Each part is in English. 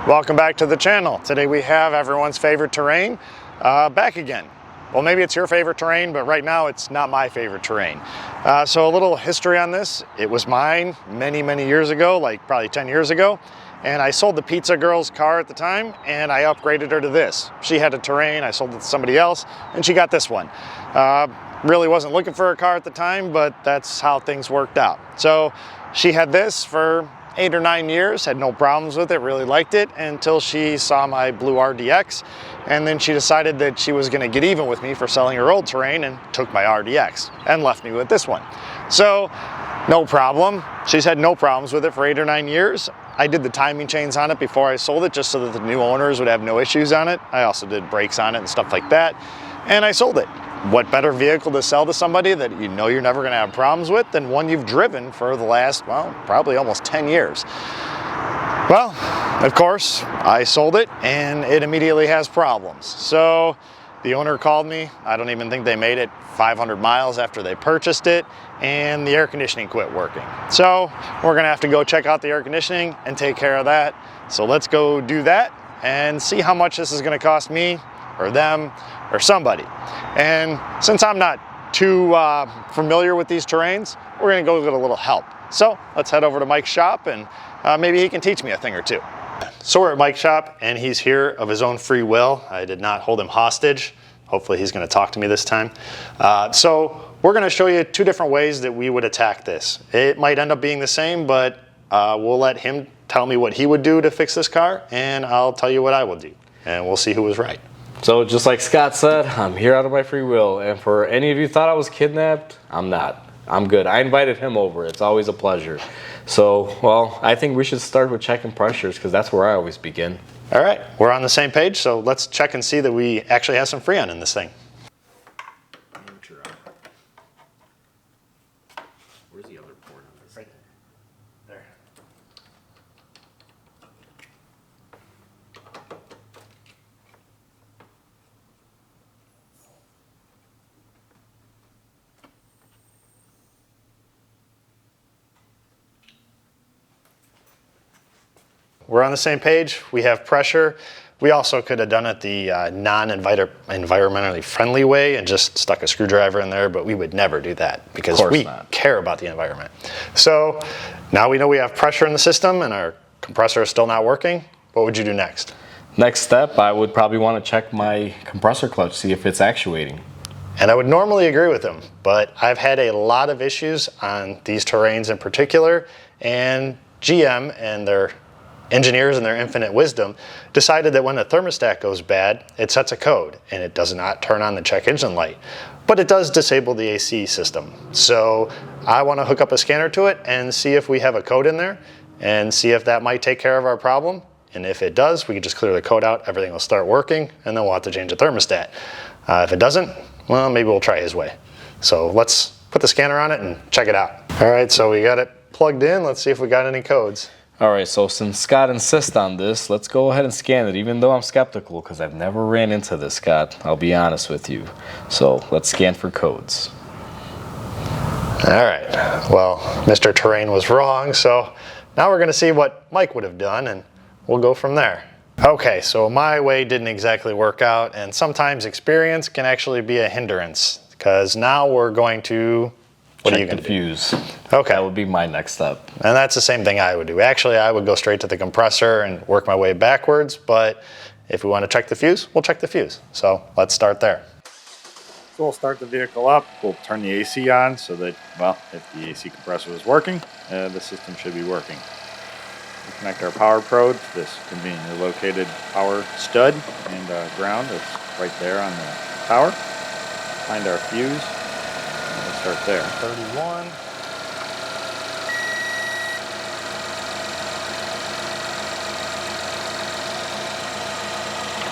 Welcome back to the channel. Today we have everyone's favorite terrain back again. Well, maybe it's your favorite terrain, but right now it's not my favorite terrain. So a little history on this. It was mine many years ago, like probably 10 years ago. And I sold the pizza girl's car at the time and I upgraded her to this. She had a terrain, I sold it to somebody else, and she got this one. Really wasn't looking for a car at the time, but that's how things worked out. So she had this for 8 or 9 years, had no problems with it, really liked it until she saw my blue RDX, and then she decided that she was going to get even with me for selling her old terrain and took my RDX and left me with this one. So no problem. She's had no problems with it for 8 or 9 years. I did the timing chains on it before I sold it just so that the new owners would have no issues on it. I also did brakes on it and stuff like that, and I sold it. What better vehicle to sell to somebody that you know you're never going to have problems with than one you've driven for the last, well, probably almost 10 years. Well, of course, I sold it and it immediately has problems. So the owner called me. I don't even think they made it 500 miles after they purchased it, and the air conditioning quit working. So we're going to have to go check out the air conditioning and take care of that. So let's go do that and see how much this is going to cost me or them or somebody. And since I'm not too familiar with these terrains, we're gonna go get a little help. So let's head over to Mike's shop and maybe he can teach me a thing or two. So we're at Mike's shop and he's here of his own free will. I did not hold him hostage. Hopefully he's gonna talk to me this time. So we're gonna show you 2 different ways that we would attack this. It might end up being the same, but we'll let him tell me what he would do to fix this car, and I'll tell you what I will do, and we'll see who was right. So just like Scott said, I'm here out of my free will, and for any of you thought I was kidnapped, I'm not. I'm good. I invited him over. It's always a pleasure. So, well, I think we should start with checking pressures because that's where I always begin. All right, we're on the same page, so let's check and see that we actually have some Freon in this thing. Where's the other port on this? Right there. We're on the same page. We have pressure. We also could have done it the non-environmentally friendly way and just stuck a screwdriver in there, but we would never do that because we care about the environment. So now we know we have pressure in the system and our compressor is still not working. What would you do next? Next step, I would probably want to check my compressor clutch, see if it's actuating. And I would normally agree with him, but I've had a lot of issues on these terrains in particular, and GM and their engineers in their infinite wisdom decided that when the thermostat goes bad, it sets a code and it does not turn on the check engine light, but it does disable the AC system. So I want to hook up a scanner to it and see if we have a code in there and see if that might take care of our problem. And if it does, we can just clear the code out, everything will start working, and then we'll have to change the thermostat. If it doesn't, well, maybe we'll try his way. So let's put the scanner on it and check it out. All right, so we got it plugged in. Let's see if we got any codes. All right, so since Scott insists on this, let's go ahead and scan it, even though I'm skeptical because I've never ran into this, Scott. I'll be honest with you. So let's scan for codes. All right, well, Mr. Terrain was wrong, so now we're gonna see what Mike would have done and we'll go from there. Okay, so my way didn't exactly work out, and sometimes experience can actually be a hindrance because now we're going to, what are you going to do? Fuse. Okay. That would be my next step. And that's the same thing I would do. Actually, I would go straight to the compressor and work my way backwards, but if we want to check the fuse, we'll check the fuse. So let's start there. So we'll start the vehicle up. We'll turn the AC on so that, well, if the AC compressor is working, the system should be working. We'll connect our power probe to this conveniently located power stud and ground that's right there on the tower. Find our fuse. We'll start there. 31.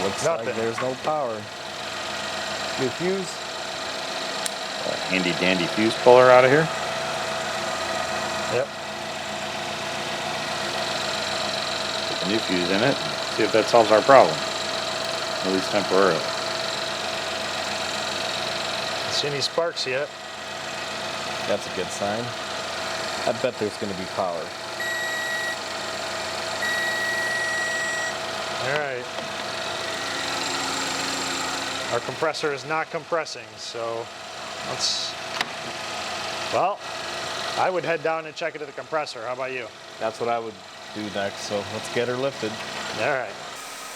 Looks Nothing. like there's no power. New fuse. Handy dandy fuse puller out of here. Yep. Put the new fuse in it. See if that solves our problem. At least temporarily. See any sparks yet? That's a good sign. I bet there's going to be power. All right. Our compressor is not compressing, so well, I would head down and check into the compressor. How about you? That's what I would do next, so let's get her lifted. All right.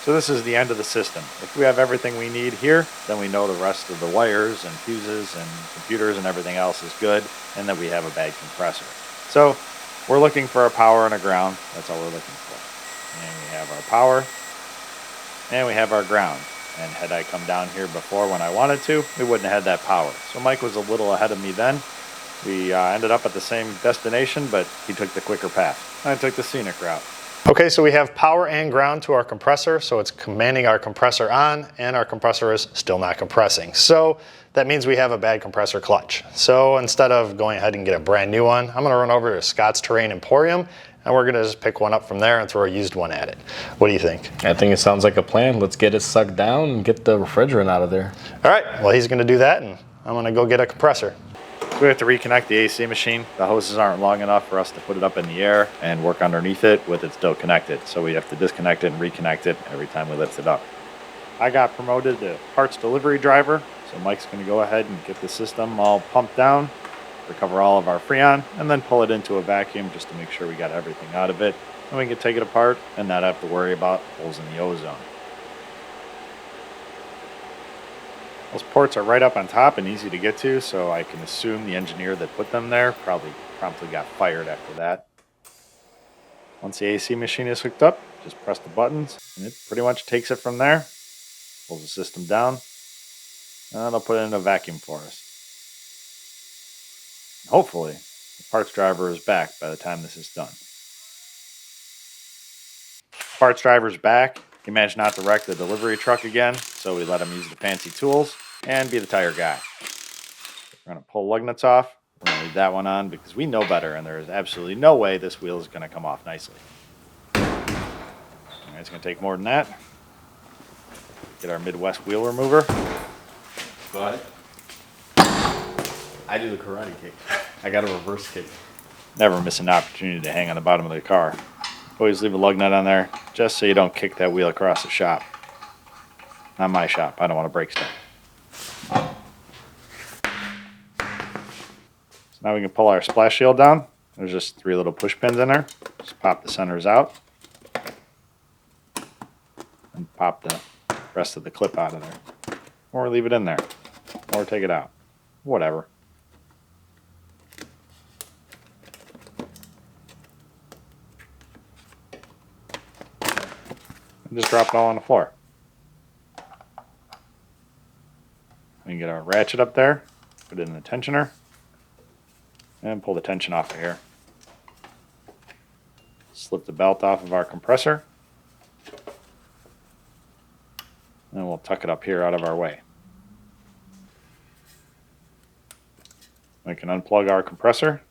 So this is the end of the system. If we have everything we need here, then we know the rest of the wires and fuses and computers and everything else is good, and that we have a bad compressor. So we're looking for a power and a ground. That's all we're looking for. And we have our power, and we have our ground. And had I come down here before when I wanted to, we wouldn't have had that power. So Mike was a little ahead of me then. We ended up at the same destination, but he took the quicker path. I took the scenic route. Okay, so we have power and ground to our compressor, so it's commanding our compressor on, and our compressor is still not compressing. So that means we have a bad compressor clutch. So instead of going ahead and get a brand new one, I'm gonna run over to Scott's Terrain Emporium, and we're gonna just pick one up from there and throw a used one at it. What do you think? I think it sounds like a plan. Let's get it sucked down and get the refrigerant out of there. All right, well, he's gonna do that, and I'm gonna go get a compressor. We have to reconnect the AC machine. The hoses aren't long enough for us to put it up in the air and work underneath it with it still connected. So we have to disconnect it and reconnect it every time we lift it up. I got promoted to parts delivery driver. So Mike's going to go ahead and get the system all pumped down, recover all of our Freon, and then pull it into a vacuum just to make sure we got everything out of it. And we can take it apart and not have to worry about holes in the ozone. Those ports are right up on top and easy to get to, so I can assume the engineer that put them there probably promptly got fired after that. Once the AC machine is hooked up, just press the buttons and it pretty much takes it from there, pulls the system down, and it'll put it in a vacuum for us. And hopefully, the parts driver is back by the time this is done. Parts driver's back. He managed not to wreck the delivery truck again, so we let him use the fancy tools and be the tire guy. We're going to pull lug nuts off. We're going to leave that one on because we know better, and there is absolutely no way this wheel is going to come off nicely. All right, it's going to take more than that. Get our Midwest wheel remover. Go ahead. I do the karate kick. I got a reverse kick. Never miss an opportunity to hang on the bottom of the car. Always leave a lug nut on there just so you don't kick that wheel across the shop. Not my shop. I don't want to break stuff. So now we can pull our splash shield down. There's just 3 little push pins in there. Just pop the centers out. And pop the rest of the clip out of there. Or leave it in there. Or take it out. Whatever. And just drop it all on the floor. We can get our ratchet up there, put it in the tensioner, and pull the tension off of here. Slip the belt off of our compressor, and we'll tuck it up here out of our way. We can unplug our compressor.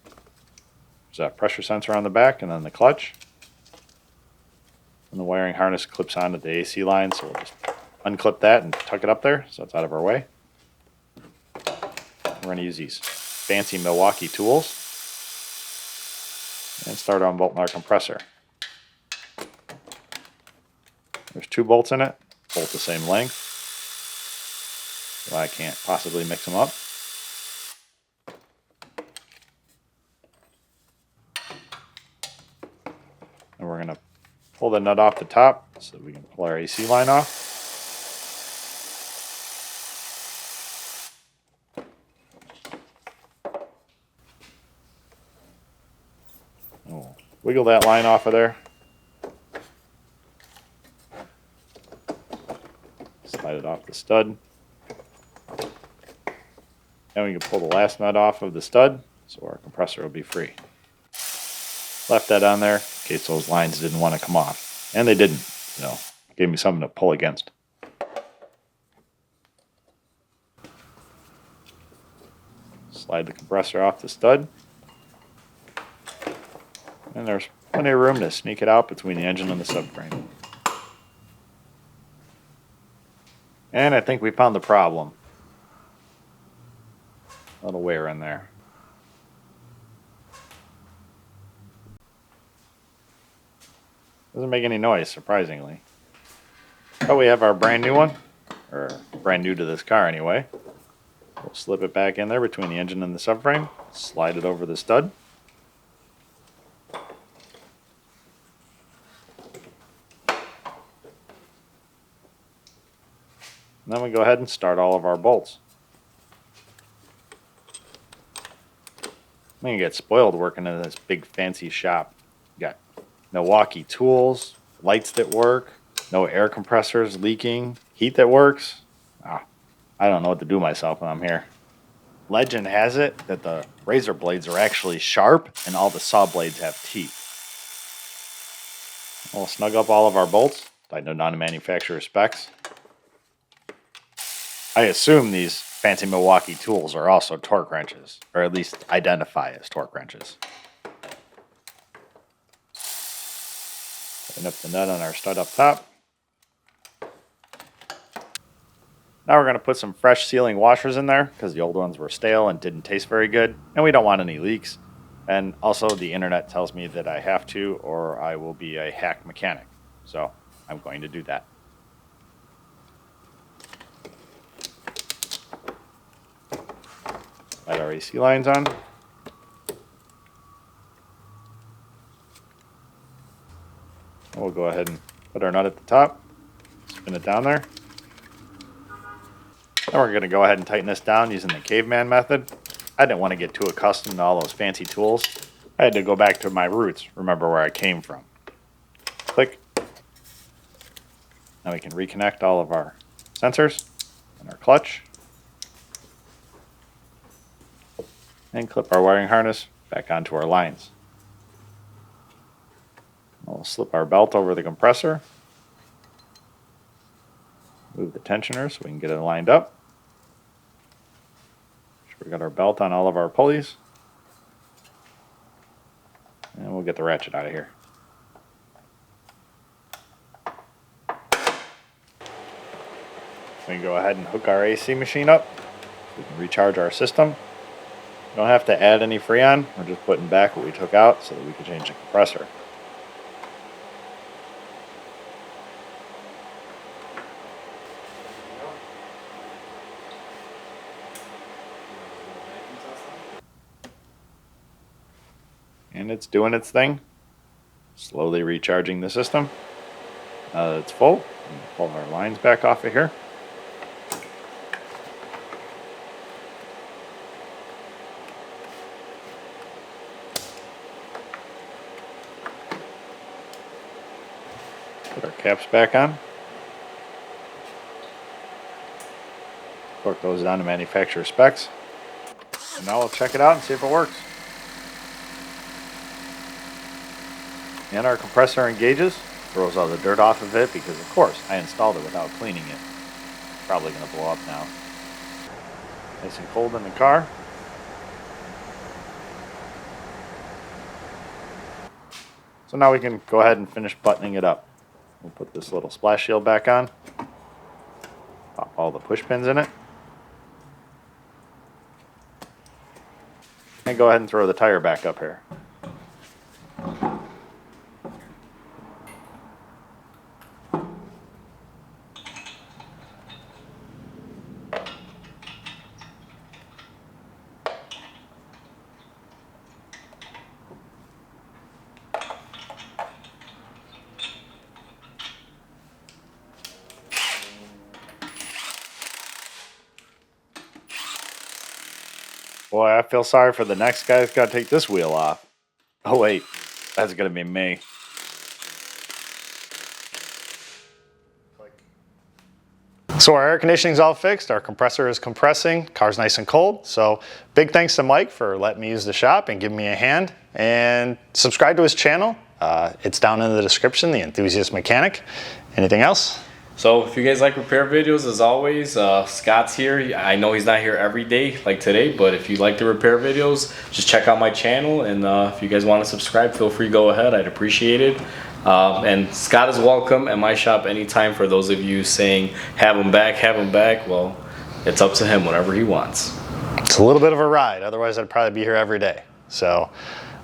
There's that pressure sensor on the back, and then the clutch. And the wiring harness clips onto the AC line, so we'll just unclip that and tuck it up there so it's out of our way. We're going to use these fancy Milwaukee tools and start unbolting our compressor. There's 2 bolts in it, both the same length, so I can't possibly mix them up. And we're going to pull the nut off the top so we can pull our AC line off. We'll wiggle that line off of there. Slide it off the stud. And we can pull the last nut off of the stud so our compressor will be free. Left that on there in case those lines didn't want to come off. And they didn't, so gave me something to pull against. Slide the compressor off the stud. And there's plenty of room to sneak it out between the engine and the subframe. And I think we found the problem. A little wear in there. Doesn't make any noise, surprisingly. Oh, we have our brand new one, or brand new to this car anyway. We'll slip it back in there between the engine and the subframe, slide it over the stud. And then we go ahead and start all of our bolts. I'm gonna get spoiled working in this big fancy shop. Got Milwaukee tools, lights that work, no air compressors leaking, heat that works. I don't know what to do myself when I'm here. Legend has it that the razor blades are actually sharp and all the saw blades have teeth. We'll snug up all of our bolts, tighten them down to manufacturer specs. I assume these fancy Milwaukee tools are also torque wrenches, or at least identify as torque wrenches. Tighten up the nut on our stud up top. Now we're going to put some fresh sealing washers in there because the old ones were stale and didn't taste very good, and we don't want any leaks. And also the internet tells me that I have to or I will be a hack mechanic. So I'm going to do that. Light our AC lines on. We'll go ahead and put our nut at the top, spin it down there. Now we're going to go ahead and tighten this down using the caveman method. I didn't want to get too accustomed to all those fancy tools. I had to go back to my roots, remember where I came from. Click. Now we can reconnect all of our sensors and our clutch. And clip our wiring harness back onto our lines. We'll slip our belt over the compressor. Move the tensioner so we can get it lined up. Make sure we got our belt on all of our pulleys. And we'll get the ratchet out of here. We can go ahead and hook our AC machine up. We can recharge our system. We don't have to add any Freon. We're just putting back what we took out so that we can change the compressor. And it's doing its thing, slowly recharging the system. Now that it's full, we'll pull our lines back off of here. Put our caps back on. Torque those down to manufacturer specs. And now we'll check it out and see if it works. And our compressor engages, throws all the dirt off of it because of course I installed it without cleaning it. Probably going to blow up now. Nice and cold in the car. So now we can go ahead and finish buttoning it up. We'll put this little splash shield back on. Pop all the push pins in it. And go ahead and throw the tire back up here. Boy, I feel sorry for the next guy that's got to take this wheel off. Oh wait, that's going to be me. So our air conditioning's all fixed, our compressor is compressing, car's nice and cold. So big thanks to Mike for letting me use the shop and giving me a hand. And subscribe to his channel. It's down in the description, The Enthusiast Mechanic. Anything else? So if you guys like repair videos, as always, Scott's here. I know he's not here every day like today, but if you like the repair videos, just check out my channel. And if you guys want to subscribe, feel free to go ahead. I'd appreciate it. And Scott is welcome at my shop anytime. For those of you saying have him back, well, it's up to him, whatever he wants. It's a little bit of a ride, otherwise I'd probably be here every day. So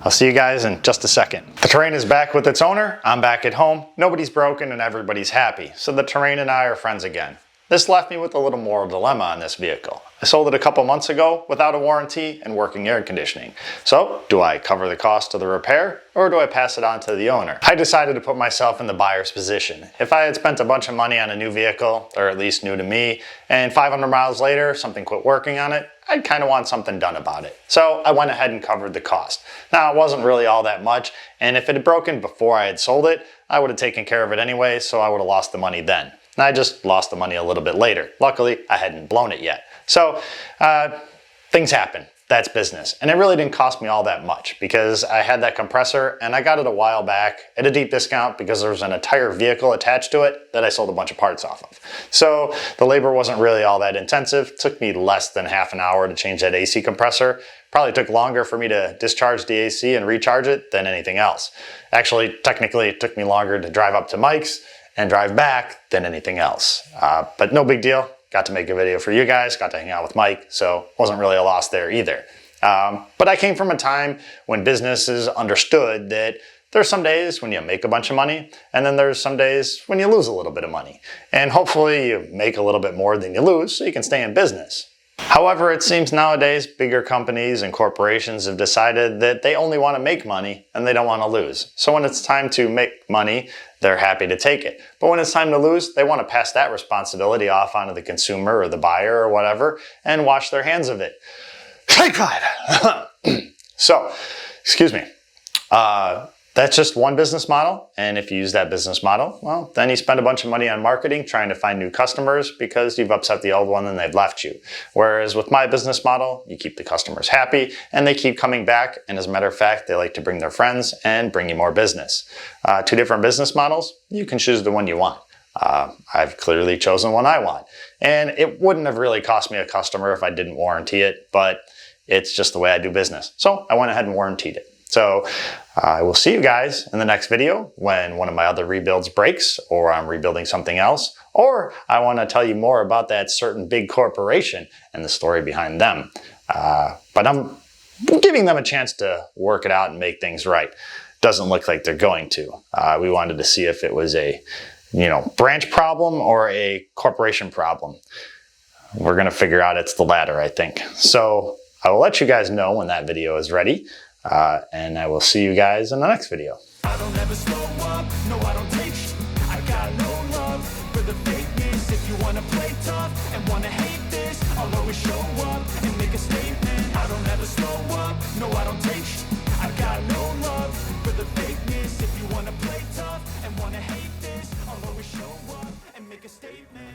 I'll see you guys in just a second. The Terrain is back with its owner. I'm back at home. Nobody's broken and everybody's happy. So the Terrain and I are friends again. This left me with a little moral dilemma on this vehicle. I sold it a couple months ago without a warranty and working air conditioning. So, do I cover the cost of the repair or do I pass it on to the owner? I decided to put myself in the buyer's position. If I had spent a bunch of money on a new vehicle, or at least new to me, and 500 miles later something quit working on it, I'd kind of want something done about it. So I went ahead and covered the cost. Now, it wasn't really all that much, and if it had broken before I had sold it, I would have taken care of it anyway, so I would have lost the money then. And I just lost the money a little bit later. Luckily, I hadn't blown it yet. So things happen. That's business. And it really didn't cost me all that much because I had that compressor and I got it a while back at a deep discount because there was an entire vehicle attached to it that I sold a bunch of parts off of. So the labor wasn't really all that intensive. It took me less than half an hour to change that AC compressor. Probably took longer for me to discharge the AC and recharge it than anything else. Actually, technically, it took me longer to drive up to Mike's and drive back than anything else. But no big deal. Got to make a video for you guys, got to hang out with Mike, so wasn't really a loss there either. But I came from a time when businesses understood that there's some days when you make a bunch of money, and then there's some days when you lose a little bit of money. And hopefully you make a little bit more than you lose so you can stay in business. However, it seems nowadays bigger companies and corporations have decided that they only want to make money and they don't want to lose. So when it's time to make money, they're happy to take it. But when it's time to lose, they want to pass that responsibility off onto the consumer or the buyer or whatever and wash their hands of it. Thank God. So, excuse me. That's just one business model, and if you use that business model, well, then you spend a bunch of money on marketing trying to find new customers because you've upset the old one and they've left you. Whereas with my business model, you keep the customers happy and they keep coming back, and as a matter of fact, they like to bring their friends and bring you more business. Two different business models, you can choose the one you want. I've clearly chosen one I want. And it wouldn't have really cost me a customer if I didn't warranty it, but it's just the way I do business. So I went ahead and warrantied it. So I will see you guys in the next video when one of my other rebuilds breaks or I'm rebuilding something else, or I want to tell you more about that certain big corporation and the story behind them. But I'm giving them a chance to work it out and make things right. Doesn't look like they're going to. We wanted to see if it was a branch problem or a corporation problem. We're going to figure out it's the latter, I think. So I will let you guys know when that video is ready. And I will see you guys in the next video. I don't ever slow up, no I don't take sh I got no love for the fakeness. If you wanna play tough and wanna hate this, I'll always show up and make a statement. I don't ever slow up, no I don't take sh I got no love for the fakeness. If you wanna play tough and wanna hate this, I'll always show up and make a statement.